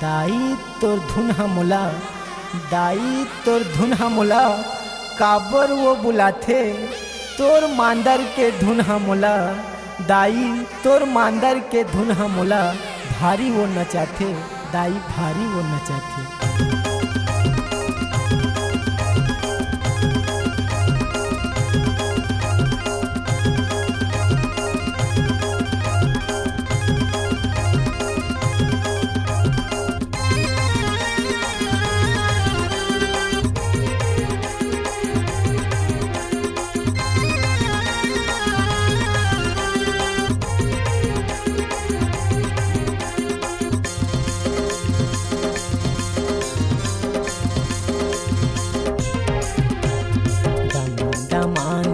दाई तोर धुन हमला, दाई तोर धुन हमला, काबर वो बुलाथे तोर मांदर के धुन हमला। दाई तोर मांदर के धुन हमला, भारी वो नचाथे, दाई भारी वो नचाथे।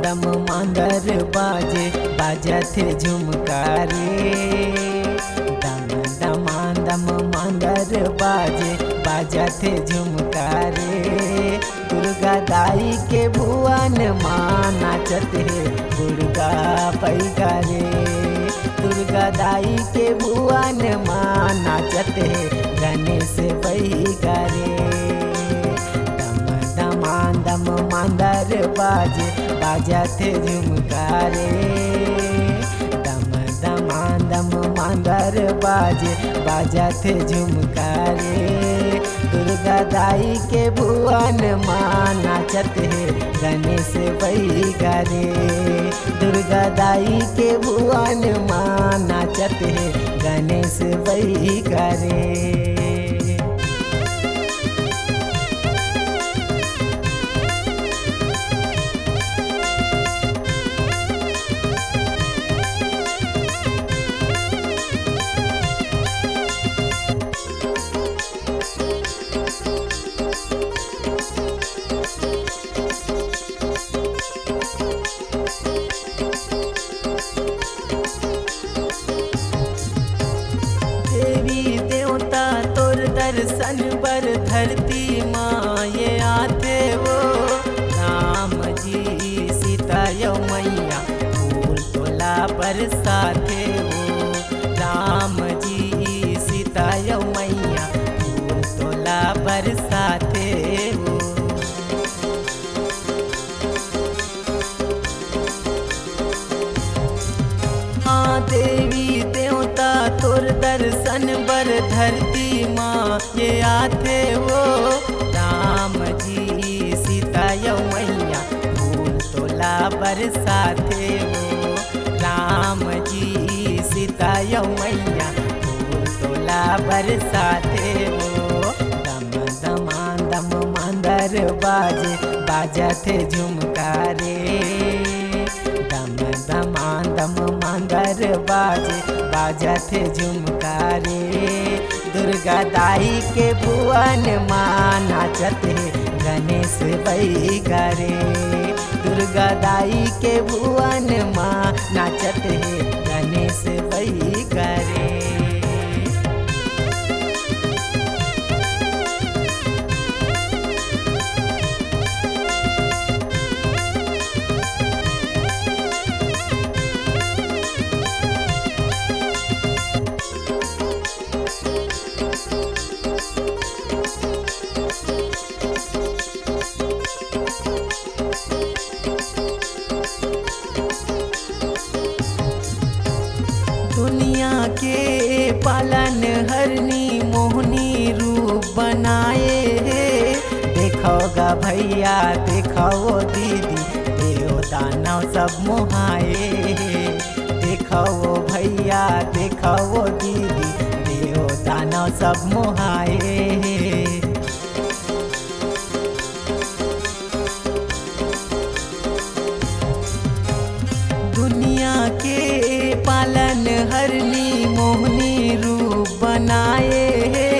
दम मांदर बाजे बाजथे झुमका रे। दम मांदर बाजे बाजथे झुमका रे। दुर्गा दाई के भुवन माँ नाचत है दुर्गा पैगा रे। दुर्गा दाई के भुवन माँ नाचत है गणेश पैगा रे। दम मांदर बाजे बाजथे झुमका रे। दम मांदर बाजे बाजथे झुमका रे। दुर्गा दाई के भुवन माँ नाचत है गणेश पैगा रे। दुर्गा दाई के भुवन माँ नाचत है गणेश पैगा रे। देवी देवता तोर दर्शन बर धरती माँ ये आते वो। राम जी सीता यौ मैया फूल तोला बरसाते वो। राम जी सीता यौ मैया फूल तोला बरसाते वो। हाँ देवी देवता तोर दर्शन बर धरती माँ ये आते वो। राम जी सीता यौ मैया फूल तोला बरसाते वो। राम जी सीता यौ मैया फूल तोला बरसाते वो। दम मांदर बाजे बाजथे झुमका रे। दम मांदर बाजे बाजथे झुमका रे। दुर्गा दाई के भुवन माँ नाचत है गणेश पैगा रे। दुर्गा दाई के भुवन माँ नाचत है गणेश पैगा रे। दुनिया के पालन हरनी मोहनी रूप बनाए है। देखोगा भैया देखो दीदी देव दानव सब मोहाए। देखो भैया देखो दीदी देव दानव सब मोहाए। दुनिया के पालन हरनी मोहनी रूप बनाए है।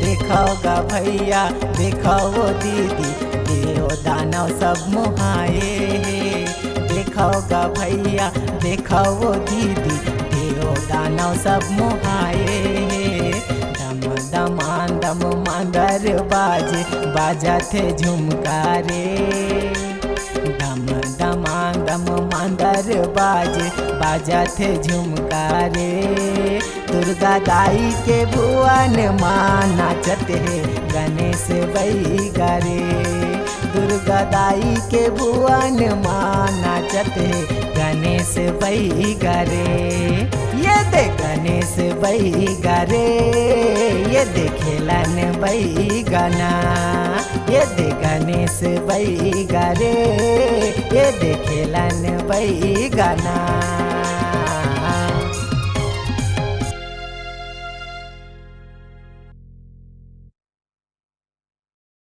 देखोगा भैया देखो दीदी देव दानव सब मोहाए। देखोगा भैया देखो दीदी देव दानव सब मोहाए। दम मांदर बाजे बाजथे झुमका रे। दम तालम मांदर बाजे बाजा थे झुमका रे। दुर्गा दाई के भुवन माँ नाचत है गणेश बैगा रे। दुर्गा दाई के भुवन माँ नाचत है गणेश बैगा रे। ये दे गणेश बैगा रे, ये दे खेलन बैगाना। ये दे गणेश बैगा रे, ये दे खेलन बैगाना।